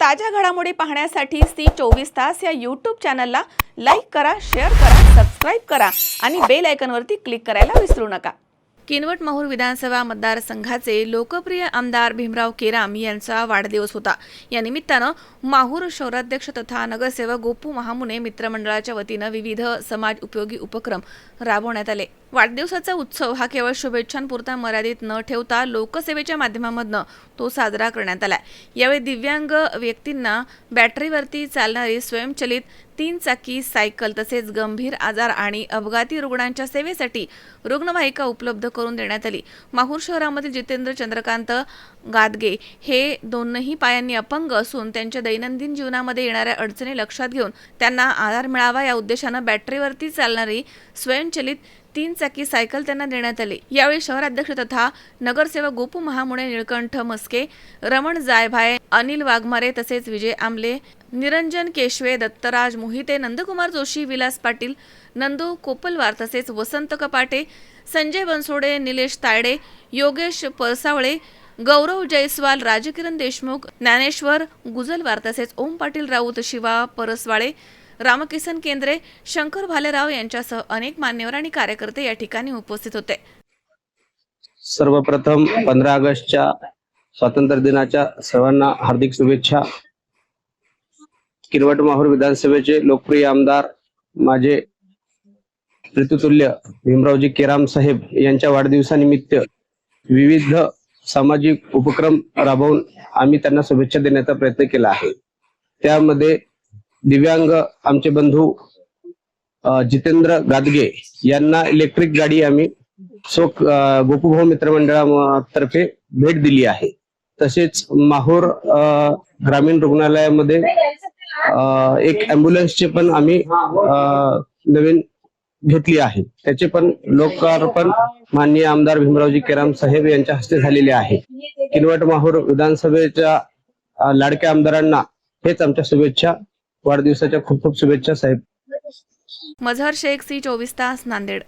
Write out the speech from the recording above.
ताज्या घडामोडी पाहण्यासाठी सी24 तास या यूट्यूब चॅनलला लाईक करा, शेअर करा, सबस्क्राईब करा आणि बेल आयकॉनवरती क्लिक करायला विसरू नका। किनवट माहूर विधानसभा मतदारसंघाचे लोकप्रिय आमदार भीमराव केराम यांचा वाढदिवस होता। या निमित्तानं माहूर शहराध्यक्ष तथा नगरसेवक गोपू महामुने मित्रमंडळाच्या वतीनं विविध समाज उपयोगी उपक्रम राबवण्यात आले। वाढदिवसाचा उत्सव हा केवळ शुभेच्छांपुरता मर्यादित न ठेवता लोकसेवेच्या माध्यमातून तो साजरा करण्यात आला। यावेळी दिव्यांग व्यक्तींना बॅटरीवरती चालणारी स्वयंचलित 3 चाकी सायकल तसेच गंभीर आजार आणि अपघाती रुग्णांच्या सेवेसाठी रुग्णवाहिका उपलब्ध करून देण्यात आली। माहूर शहरामधील जितेंद्र चंद्रकांत गादगे हे दोन्ही पायांनी अपंग असून त्यांच्या दैनंदिन जीवनामध्ये येणाऱ्या अडचणी लक्षात घेऊन त्यांना आधार मिळावा या उद्देशाने बॅटरीवरती चालणारी स्वयंचलित 3 चाकी सायकल त्यांना देण्यात आली। यावेळी शहराध्यक्ष तथा नगरसेवक गोपू महामुने, निळकंठ मस्के, रमण जायभाय, अनिल वाघमारे तसेच विजय आमले, निरंजन केशवे, दत्तराज मोहिते, नंदकुमार जोशी, विलास पाटील, नंदू कोपलवार तसेच वसंत कपाटे, संजय बनसोडे, निलेश तायडे, योगेश परसावळे, गौरव जयस्वाल, राजकिरण देशमुख, ज्ञानेश्वर गुजलवार तसेच ओम पाटील राऊत, शिवा परसवाळे, रामकिसन केंद्रे, शंकर भालेराव यांच्यासह अनेक मान्यवर आणि कार्यकर्ते या ठिकाणी उपस्थित होते। सर्वप्रथम 15 ऑगस्टच्या स्वातंत्र्य दिनाच्या सर्वांना हार्दिक शुभेच्छा। किनवट माहूर विधानसभेचे लोकप्रिय आमदार माझे प्रीतुतुल्य भीमरावजी केराम साहेब यांच्या वाढदिवसानिमित्त विविध सामाजिक उपक्रम राबवून आम्ही त्यांना शुभेच्छा देण्याचा प्रयत्न केला आहे। त्यामध्ये दिव्यांग आमचे बंधू जितेंद्र गादगे यांना इलेक्ट्रिक गाडी आम्ही गोपूभाऊ मित्रमंडळातर्फे भेट दिली आहे। तसेच माहूर ग्रामीण रुग्णालयामध्ये एक अँब्युलन्सचे पण आम्ही नवीन घेतली आहे। त्याचे पण लोकार्पण माननीय आमदार भीमरावजी केराम साहेब यांच्या हस्ते झालेले आहे। किनवट माहूर विधानसभेच्या लाडक्या आमदारांना हेच आमच्या शुभेच्छा, वाढदिवसाच्या खूप खूप शुभेच्छा साहेब। मझहर शेख, सी24 तास, नांदेड।